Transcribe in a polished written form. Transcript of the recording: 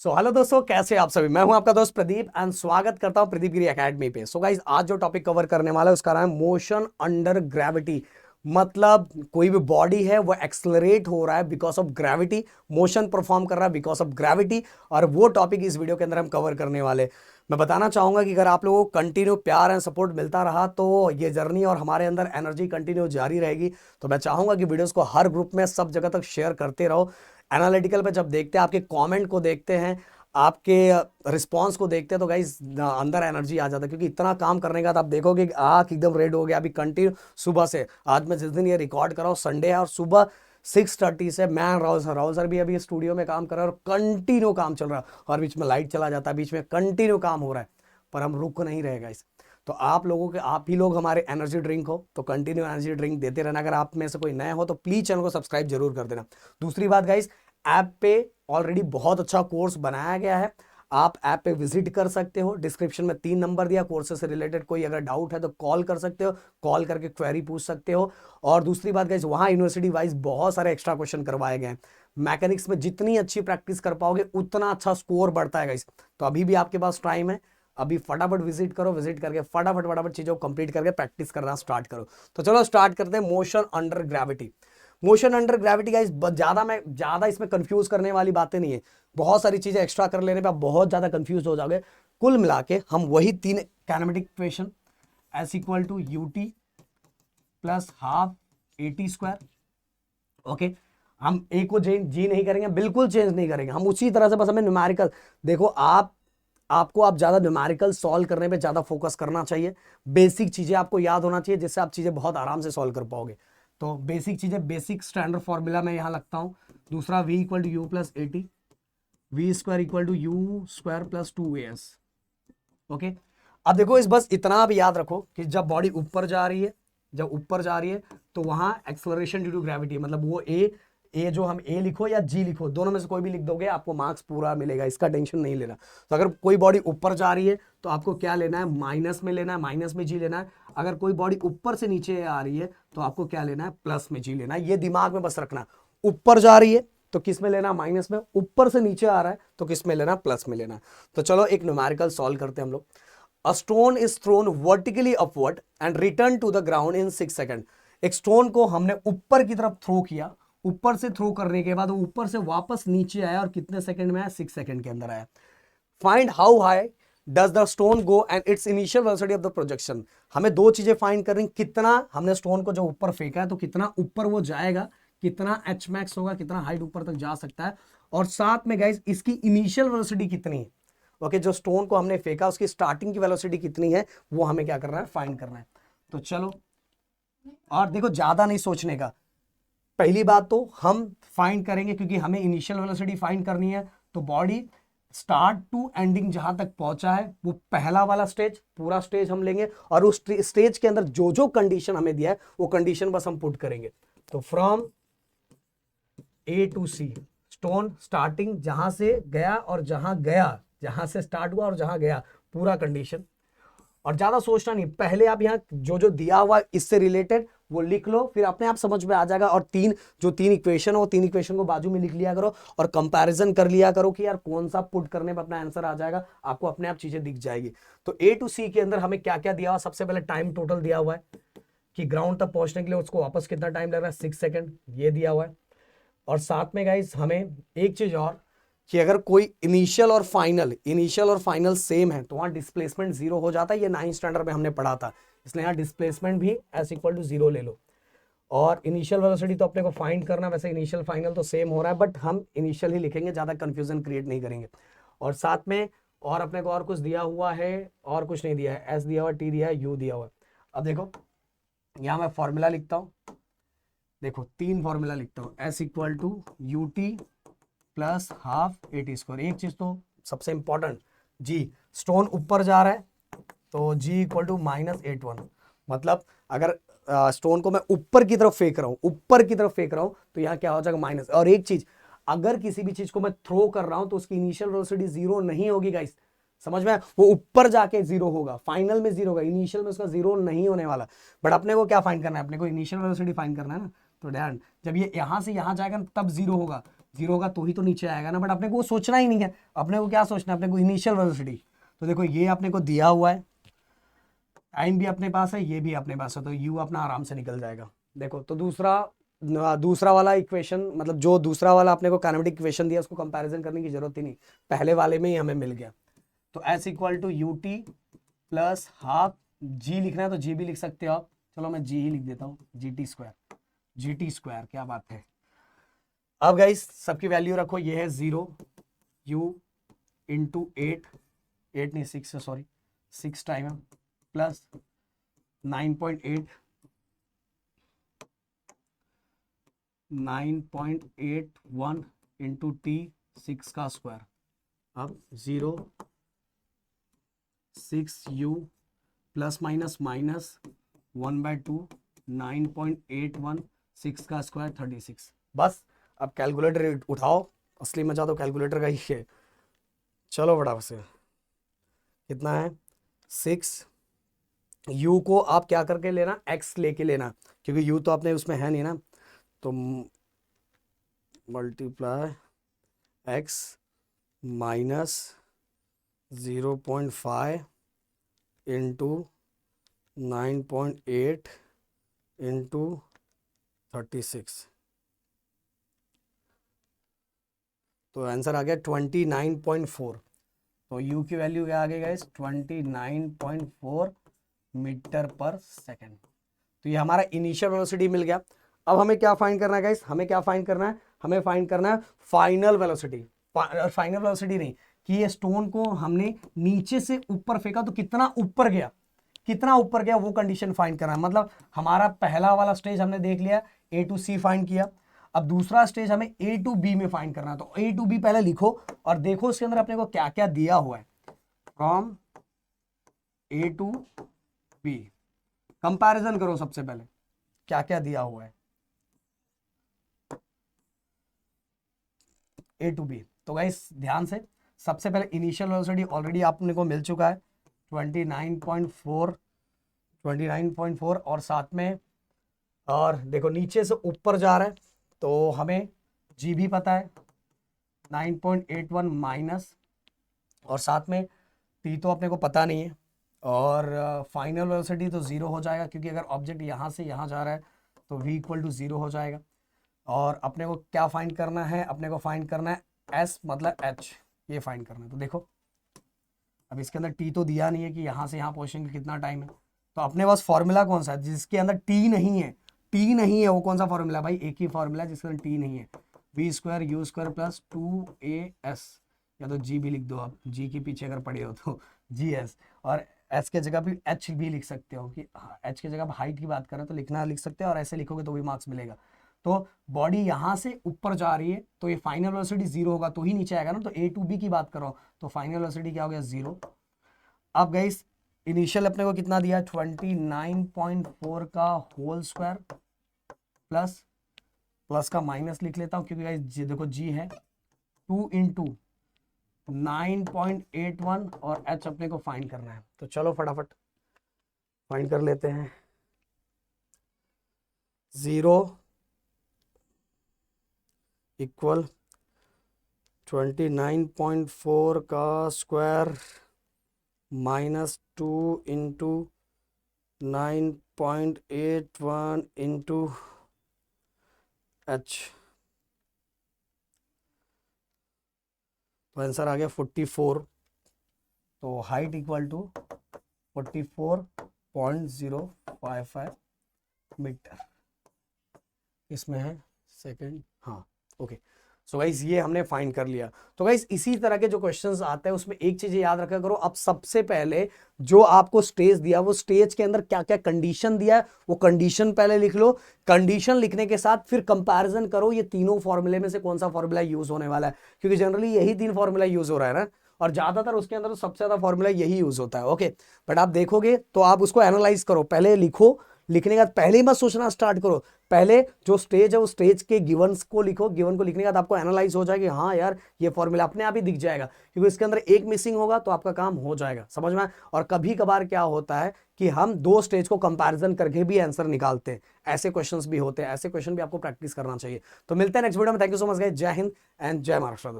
Hello दोस्तों, कैसे हैं आप सभी। मैं हूं आपका दोस्त प्रदीप एंड स्वागत करता हूं प्रदीप गिरी एकेडमी पे। गाइस, आज जो टॉपिक कवर करने वाला है उसका नाम है मोशन अंडर ग्रेविटी। मतलब कोई भी बॉडी है वो एक्सलरेट हो रहा है because of gravity, motion perform कर रहा है बिकॉज ऑफ ग्रेविटी। और वो टॉपिक इस वीडियो के अंदर हम कवर करने वाले। मैं बताना चाहूंगा कि अगर आप लोगों को कंटिन्यू प्यार एंड सपोर्ट मिलता रहा तो ये जर्नी और हमारे अंदर एनर्जी कंटिन्यू जारी रहेगी। तो मैं चाहूंगा कि वीडियोस को हर ग्रुप में सब जगह तक शेयर करते रहो। एनालिटिकल पे जब देखते हैं, आपके कमेंट को देखते हैं, आपके रिस्पांस को देखते हैं, तो गाइस अंदर एनर्जी आ जाता है। क्योंकि इतना काम करने के बाद आप देखोगे कि आँख एकदम रेड हो गया। अभी कंटिन्यू सुबह से, आज मैं जिस दिन ये रिकॉर्ड कर रहा हूँ संडे है, और सुबह 6:30 से मैं राहुल सर भी अभी स्टूडियो में काम कर रहा है और कंटिन्यू काम चल रहा है। और बीच में लाइट चला जाता है, बीच में कंटिन्यू काम हो रहा है, पर हम रुक नहीं रहे गाइस। तो आप लोगों के, आप ही लोग हमारे एनर्जी ड्रिंक हो, तो कंटिन्यू एनर्जी ड्रिंक देते रहना। अगर आप में से कोई नया हो तो प्लीज चैनल को सब्सक्राइब जरूर कर देना। दूसरी बात गाइस, ऐप पे ऑलरेडी बहुत अच्छा कोर्स बनाया गया है। आप ऐप पे विजिट कर सकते हो। डिस्क्रिप्शन में 3 नंबर दिया, कोर्सेज से रिलेटेड कोई अगर डाउट है तो कॉल कर सकते हो, कॉल करके क्वेरी पूछ सकते हो। और दूसरी बात गाइस, वहां यूनिवर्सिटी वाइज बहुत सारे एक्स्ट्रा क्वेश्चन करवाए गए हैं। मैकेनिक्स में जितनी अच्छी प्रैक्टिस कर पाओगे उतना अच्छा स्कोर बढ़ता है गाइस। तो अभी भी आपके पास टाइम है, अभी फटाफट विजिट करो। विजिट करके फटाफट चीजों को कंप्लीट करके प्रैक्टिस करना स्टार्ट करो। तो चलो स्टार्ट करते हैं motion under gravity. Motion under gravity guys, ज्यादा इसमें कंफ्यूज करने वाली बातें नहीं है। बहुत सारी चीजें एक्स्ट्रा कर लेने पे आप बहुत ज्यादा कंफ्यूज हो जाओगे। कुल मिला के हम वही 3 kinematic equation, S equal to u t plus half a t square, okay. हम ए को जी नहीं करेंगे, बिल्कुल चेंज नहीं करेंगे, हम उसी तरह से, बस हमें न्यूमेरिकल, देखो आप ज्यादा न्यूमेरिकल सॉल्व करने पे ज्यादा फोकस करना चाहिए। बेसिक चीजें आपको याद होना चाहिए जिससे आप चीजें बहुत आराम से सॉल्व कर पाओगे। तो बेसिक चीजें, बेसिक स्टैंडर्ड फॉर्मूला मैं यहां लगता हूं। दूसरा v equal to u plus a t, v square equal to u square plus 2as, okay. अब देखो, इस बस इतना आप याद रखो कि जब बॉडी ऊपर जा रही है, तो वहां एक्सेलरेशन ड्यू टू ग्रेविटी, मतलब वो ए जो हम ए लिखो या जी लिखो, दोनों में से कोई भी लिख दोगे आपको मार्क्स पूरा मिलेगा, इसका टेंशन नहीं लेना। तो अगर कोई बॉडी ऊपर जा रही है तो आपको क्या लेना है, माइनस में लेना है, माइनस में जी लेना है। अगर कोई बॉडी ऊपर से नीचे आ रही है तो आपको क्या लेना है, प्लस में जी लेना है। ये दिमाग में बस रखना। ऊपर जा रही है तो किस में लेना, माइनस में। ऊपर से नीचे आ रहा है तो किस में लेना, प्लस में लेना। तो चलो एक न्यूमेरिकल सॉल्व करते हैं हम लोग। A stone is thrown vertically upward and return to the ground in 6 second. एक स्टोन को हमने ऊपर की तरफ थ्रो किया, ऊपर से थ्रो करने के बाद वो ऊपर से वापस नीचे आया और कितने सेकंड में आया, 6 सेकंड के अंदर आया। Find how high does the stone go and it's initial velocity of the projection. हमें दो चीजें फाइंड करनी, कितना हमने स्टोन को जो ऊपर फेंका है तो कितना ऊपर वो जाएगा, कितना एच मैक्स होगा, कितना हाइट ऊपर तक जा सकता है। और साथ में गाइस इसकी इनिशियल वेलोसिटी कितनी है, ओके। जो स्टोन को हमने फेंका उसकी स्टार्टिंग की वेलोसिटी कितनी है, वो हमें क्या करना है, फाइंड करना है। तो चलो, और देखो ज्यादा नहीं सोचने का। पहली बात तो हम फाइंड करेंगे क्योंकि हमें इनिशियल वेलोसिटी फाइंड करनी है। तो बॉडी स्टार्ट टू एंडिंग जहां तक पहुंचा है वो पहला वाला स्टेज, पूरा स्टेज हम लेंगे, और उस स्टेज के अंदर जो जो कंडीशन हमें दिया है वो कंडीशन बस हम पुट करेंगे। तो from A to C, stone starting जहां से गया और जहां से स्टार्ट हुआ और जहां गया, पूरा कंडीशन। और ज्यादा सोचना नहीं, पहले आप यहाँ जो जो दिया हुआ इससे रिलेटेड वो लिख लो, फिर अपने आप समझ में आ जाएगा। और तीन इक्वेशन हो, 3 इक्वेशन को बाजू में लिख लिया करो और कंपैरिजन कर लिया करो कि यार कौन सा पुट करने पर अपना आंसर आ जाएगा, आपको अपने आप चीजें दिख जाएगी। तो ए टू सी के अंदर हमें क्या क्या दिया हुआ, सबसे पहले टाइम टोटल दिया हुआ है कि ग्राउंड तक पहुंचने के लिए उसको वापस कितना टाइम लग रहा है, 6 सेकंड, ये दिया हुआ है। और साथ में गाइस हमें एक चीज और, कि अगर कोई इनिशियल और फाइनल सेम है तो वहां डिस्प्लेसमेंट 0 हो जाता है। ये 9th स्टैंडर्ड में हमने पढ़ा था, इसलिए यहाँ डिस्प्लेसमेंट भी एस इक्वल टू 0 ले लो। और इनिशियल वेलोसिटी तो अपने को फाइंड करना, वैसे इनिशियल फाइनल तो सेम हो रहा है बट हम इनिशियल ही लिखेंगे, ज्यादा कंफ्यूजन क्रिएट नहीं करेंगे। और साथ में और अपने को और कुछ दिया हुआ है, और कुछ नहीं दिया है, एस दिया हुआ, टी दिया है, यू दिया हुआ है। अब देखो यहाँ मैं फॉर्मूला लिखता हूँ, देखो 3 फॉर्मूला लिखता हूँ, S equal to u t plus half a t square. एक चीज तो सबसे इंपॉर्टेंट, जी स्टोन ऊपर जा रहा है तो जी इक्वल टू -81। मतलब अगर स्टोन को मैं ऊपर की तरफ फेंक रहा हूं तो यहाँ क्या हो जाएगा, माइनस। और एक चीज, अगर किसी भी चीज को मैं थ्रो कर रहा हूं तो उसकी इनिशियल वेलोसिटी 0 नहीं होगी गाइस, समझ में, वो ऊपर जाके 0 होगा, फाइनल में 0 होगा, इनिशियल में उसका 0 नहीं होने वाला। बट अपने को क्या फाइंड करना है, अपने को इनिशियल वेलोसिटी फाइंड करना है ना। तो ध्यान, जब ये यहां से यहां जाएगा तब 0 होगा, 0 होगा तो ही तो नीचे आएगा ना, बट अपने को वो सोचना ही नहीं है। अपने को क्या सोचना है, अपने को इनिशियल वेलोसिटी। तो देखो ये अपने को दिया हुआ है, टाइम भी अपने पास है, ये भी अपने पास है, तो u अपना आराम से निकल जाएगा। देखो तो दूसरा वाला इक्वेशन, मतलब जो दूसरा वाला अपने को काइनेमेटिक इक्वेशन दिया उसको कंपैरिजन करने की जरूरत ही नहीं, पहले वाले में ही हमें मिल गया। तो s equal to u t plus half g, लिखना है तो जी भी लिख सकते हो आप, चलो मैं जी ही लिख देता हूँ, जी टी स्क्वायर, क्या बात है। अब गाइस सबकी वैल्यू रखो, ये है 0 u इंटू 8 नहीं 6 है, सॉरी 6 टाइम है, प्लस 9.8 9.81 इंटू टी 6 का स्क्वायर। अब 0 6u प्लस माइनस माइनस 1/2 9.81 6 का स्क्वायर 36। बस अब कैलकुलेटर उठाओ, असली मजा तो कैलकुलेटर का ही है। चलो बड़ा से कितना है 6, u को आप क्या करके लेना, x लेके लेना, क्योंकि u तो आपने उसमें है नहीं ना, तो multiply x minus 0.5 into 9.8 into 36, तो आंसर आ गया 29.4। तो u की वैल्यू क्या आ गई गाइस, 29.4 मीटर पर सेकेंड। तो ये हमारा इनिशियल वेलोसिटी मिल गया। अब हमें क्या फाइंड करना है गाइस, हमें क्या फाइंड करना है, हमें फाइंड करना है फाइनल वेलोसिटी। फाइनल वेलोसिटी नहीं, कि ये स्टोन को हमने नीचे से ऊपर फेंका तो कितना ऊपर गया, वो कंडीशन फाइंड करना है। मतलब हमारा पहला वाला स्टेज हमने देख लिया, ए टू सी फाइंड किया। अब दूसरा स्टेज हमें ए टू बी में फाइंड करना है, तो ए टू बी पहले लिखो और देखो उसके अंदर अपने को क्या क्या दिया हुआ है। From A to B comparison करो, सबसे पहले क्या क्या दिया हुआ है ए टू बी। तो गाइस ध्यान से, सबसे पहले इनिशियल वेलोसिटी ऑलरेडी आपने को मिल चुका है 29.4 और साथ में, और देखो नीचे से ऊपर जा रहा है तो हमें जी भी पता है 9.81 माइनस, और साथ में टी तो अपने को पता नहीं है, और फाइनल वेलोसिटी तो 0 हो जाएगा, क्योंकि अगर ऑब्जेक्ट यहाँ से यहाँ जा रहा है तो v इक्वल टू 0 हो जाएगा। और अपने को क्या फाइंड करना है, अपने को फाइंड करना है s मतलब h, ये फाइंड करना है। तो देखो अब इसके अंदर t तो दिया नहीं है कि यहाँ से यहाँ पहुँचेंगे कितना टाइम है, तो अपने पास फॉर्मूला कौन सा है जिसके अंदर t नहीं है, वो कौन सा फॉर्मूला है भाई, एक ही फॉर्मूला है जिसके अंदर t नहीं है, v square u square plus 2as, या तो g भी लिख दो आप, g के पीछे अगर पढ़े हो तो gs, और s के जगह भी h भी लिख सकते हो, कि h के जगह हाइट की बात करें तो लिखना लिख सकते हो, और ऐसे लिखोगे तो भी मार्क्स मिलेगा। तो बॉडी यहां से ऊपर जा रही है तो ये फाइनल वेलोसिटी 0 होगा तो ही नीचे आएगा ना, तो ए टू बी की बात करो तो फाइनल वेलोसिटी क्या हो गया 0। अब गाइस इनिशियल अपने को कितना दिया 29.4 का होल स्क्वायर प्लस का माइनस लिख लेता हूं, क्योंकि गाइस देखो जी है 2 इंटू 9.81 और h अपने को फाइंड करना है। तो चलो फटाफट फाइंड कर लेते हैं। 0 इक्वल 29.4 का square minus 2 into 9.81 into h, तो आंसर आ गया 44। तो हाइट इक्वल टू 44.055 मीटर, इसमें है सेकंड, हाँ ओके। सो गाइस ये हमने फाइंड कर लिया। तो गाइस इसी तरह के जो क्वेश्चंस आते हैं उसमें एक चीज याद रखा करो, अब सबसे पहले जो आपको स्टेज दिया वो स्टेज के अंदर क्या क्या कंडीशन दिया है वो कंडीशन पहले लिख लो। कंडीशन लिखने के साथ फिर कंपैरिजन करो ये तीनों फॉर्मूले में से कौन सा फॉर्मूला यूज होने वाला है, क्योंकि जनरली यही 3 फॉर्मूला यूज हो रहा है ना, और ज्यादातर उसके अंदर तो सबसे ज्यादा फॉर्मूला यही यूज होता है। ओके, बट आप देखोगे तो आप उसको एनालाइज करो, पहले लिखो, लिखने के बाद पहले ही मत सोचना स्टार्ट करो, पहले जो स्टेज है वो स्टेज के गिवन्स को लिखो, गिवन को लिखने के बाद आपको एनालाइज हो जाएगा, हाँ यार ये फॉर्मूला अपने आप ही दिख जाएगा, क्योंकि इसके अंदर एक मिसिंग होगा तो आपका काम हो जाएगा, समझ में। और कभी कभार क्या होता है कि हम दो स्टेज को कंपैरिजन करके भी आंसर निकालते हैं, ऐसे क्वेश्चंस भी होते हैं, ऐसे क्वेश्चन भी आपको प्रैक्टिस करना चाहिए। तो मिलते हैं नेक्स्ट वीडियो में, thank you so much guys, जय हिंद एंड जय महाराष्ट्र।